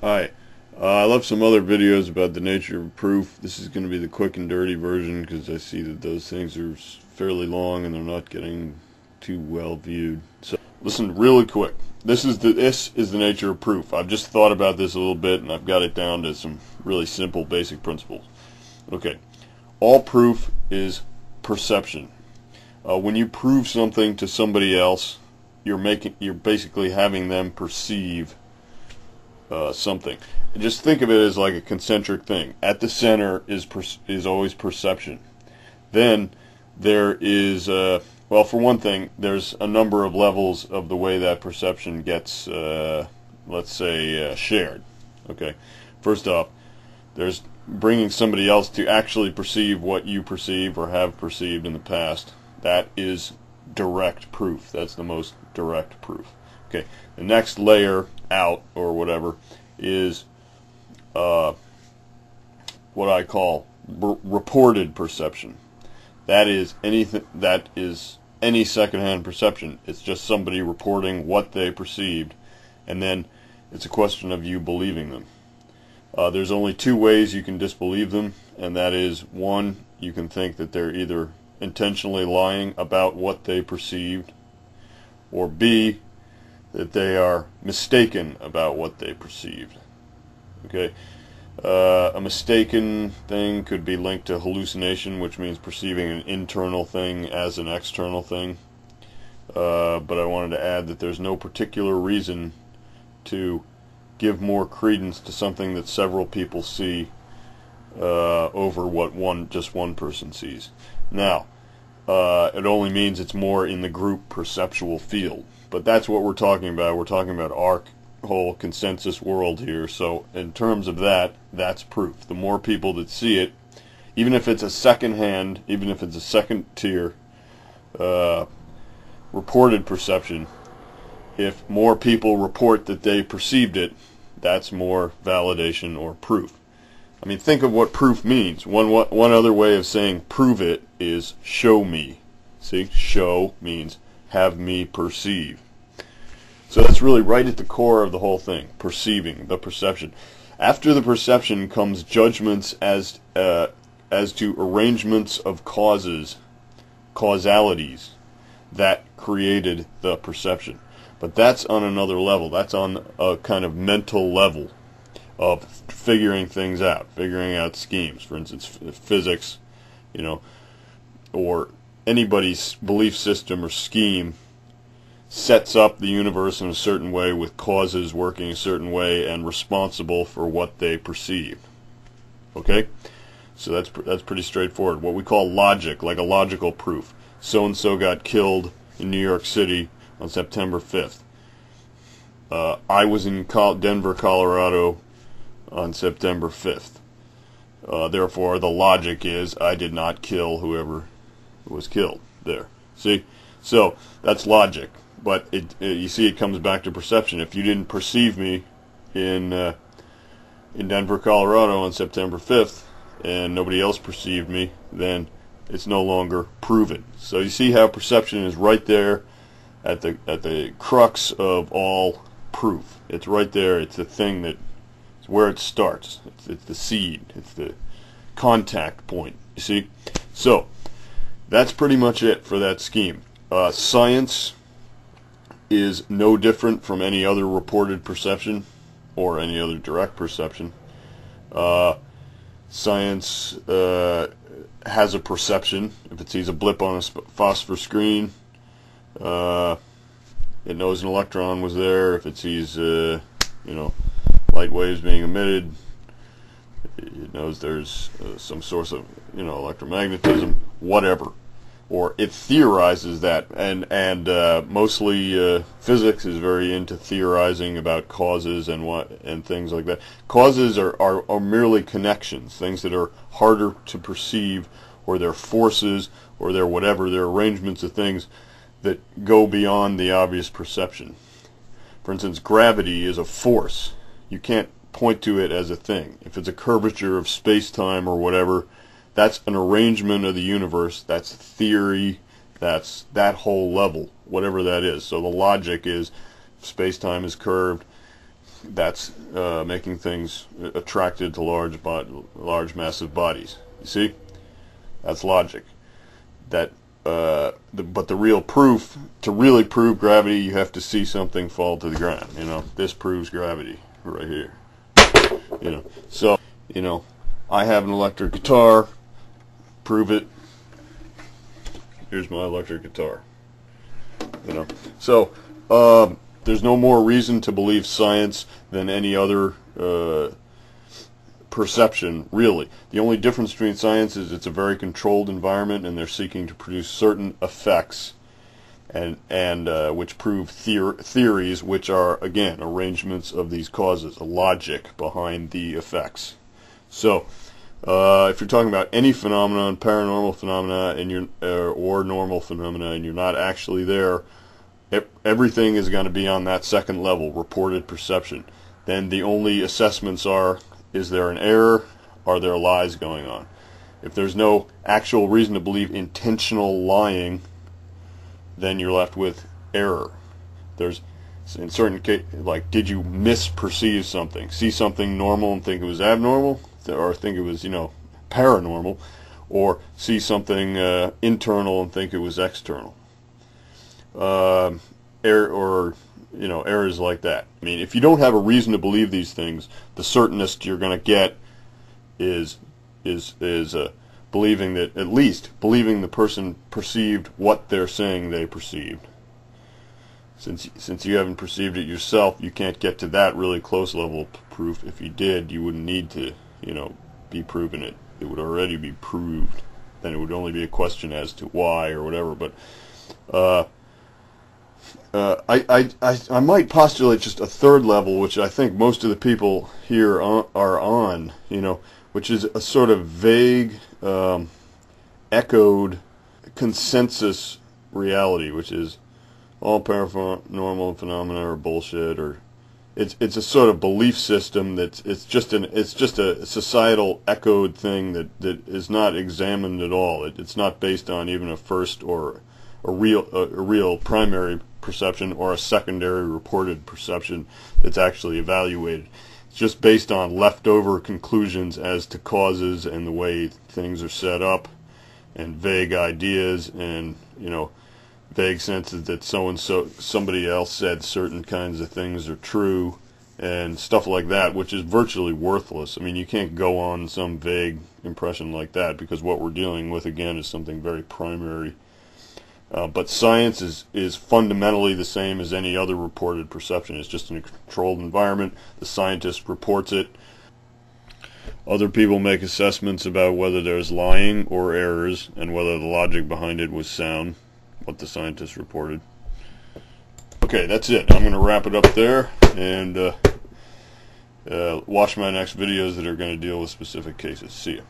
Hi. I left some other videos about the nature of proof. This is going to be the quick and dirty version because I see that those things are fairly long and they're not getting too well viewed. So listen really quick. This is the nature of proof. I've just thought about this a little bit and I've got it down to some really simple basic principles. Okay. All proof is perception. When you prove something to somebody else, you're basically having them perceive something. And just think of it as like a concentric thing. At the center is always perception. Then there is, well, for one thing, there's a number of levels of the way that perception gets, let's say, shared. Okay. First off, there's bringing somebody else to actually perceive what you perceive or have perceived in the past. That is direct proof. That's the most direct proof. Okay. The next layer out, or whatever, is what I call reported perception. That is any secondhand perception. It's just somebody reporting what they perceived, and then it's a question of you believing them. There's only two ways you can disbelieve them, and that is, one, you can think that they're either intentionally lying about what they perceived, or B, that they are mistaken about what they perceived. Okay, a mistaken thing could be linked to hallucination, which means perceiving an internal thing as an external thing. But I wanted to add that there's no particular reason to give more credence to something that several people see over what just one person sees. Now, it only means it's more in the group perceptual field. But that's what we're talking about. We're talking about our whole consensus world here. So in terms of that, that's proof. The more people that see it, even if it's a second-hand, even if it's a second-tier reported perception, if more people report that they perceived it, that's more validation or proof. I mean, think of what proof means. One other way of saying prove it is show me. See, show means have me perceive. So that's really right at the core of the whole thing, perceiving, the perception. After the perception comes judgments as to arrangements of causes, causalities that created the perception. But that's on another level. That's on a kind of mental level of figuring things out, figuring out schemes. For instance, physics, or anybody's belief system or scheme sets up the universe in a certain way with causes working a certain way and responsible for what they perceive. Okay? So that's pretty straightforward. What we call logic, like a logical proof. So-and-so got killed in New York City on September 5th. I was in Denver, Colorado on September 5th. Therefore, the logic is I did not kill whoever was killed there. See? So that's logic. But you see, it comes back to perception. If you didn't perceive me in Denver, Colorado on September 5th, and nobody else perceived me, then it's no longer proven. So you see how perception is right there at the crux of all proof. It's right there. It's the thing that it's where it starts. It's the seed. It's the contact point. You see? So that's pretty much it for that scheme. Science is no different from any other reported perception or any other direct perception. Science has a perception. If it sees a blip on a phosphor screen, it knows an electron was there. If it sees light waves being emitted, it knows there's some source of electromagnetism, whatever. Or it theorizes that, and mostly physics is very into theorizing about causes and things like that. Causes are merely connections, things that are harder to perceive, or they're forces, or they're whatever, they're arrangements of things that go beyond the obvious perception. For instance, gravity is a force. You can't point to it as a thing. If it's a curvature of space-time or whatever, that's an arrangement of the universe, that's theory, that's that whole level, whatever that is. So the logic is space-time is curved, that's making things attracted to large massive bodies. You see, that's logic. But the real proof, to really prove gravity, you have to see something fall to the ground. You know, this proves gravity right here. You know, so I have an electric guitar. Prove it. Here's my electric guitar. You know, so there's no more reason to believe science than any other perception, really. The only difference between science is it's a very controlled environment, and they're seeking to produce certain effects, and which prove theories, which are, again, arrangements of these causes, a logic behind the effects. So if you're talking about any phenomenon, paranormal phenomena, and or normal phenomena, and you're not actually there, everything is going to be on that second level, reported perception. Then the only assessments are, is there an error? Are there lies going on? If there's no actual reason to believe intentional lying, then you're left with error. There's, in certain cases, like, did you misperceive something? See something normal and think it was abnormal? Or think it was, paranormal? Or see something internal and think it was external? Errors like that. I mean, if you don't have a reason to believe these things, the certainest you're going to get is believing that, at least believing the person perceived what they're saying they perceived. Since you haven't perceived it yourself, you can't get to that really close level of proof. If you did, you wouldn't need to, be proving it. It would already be proved. Then it would only be a question as to why or whatever. But I might postulate just a third level, which I think most of the people here are on, which is a sort of vague, echoed consensus reality, which is all paranormal phenomena are bullshit, or it's a sort of belief system it's just a societal echoed thing that is not examined at all. It's not based on even a first or a real primary perception or a secondary reported perception that's actually evaluated. It's just based on leftover conclusions as to causes and the way things are set up, and vague ideas, and vague senses that somebody else said certain kinds of things are true, and stuff like that, which is virtually worthless. I mean, you can't go on some vague impression like that, because what we're dealing with, again, is something very primary. But science is fundamentally the same as any other reported perception. It's just in a controlled environment. The scientist reports it. Other people make assessments about whether there's lying or errors, and whether the logic behind it was sound, what the scientist reported. Okay, that's it. I'm going to wrap it up there, and watch my next videos that are going to deal with specific cases. See ya.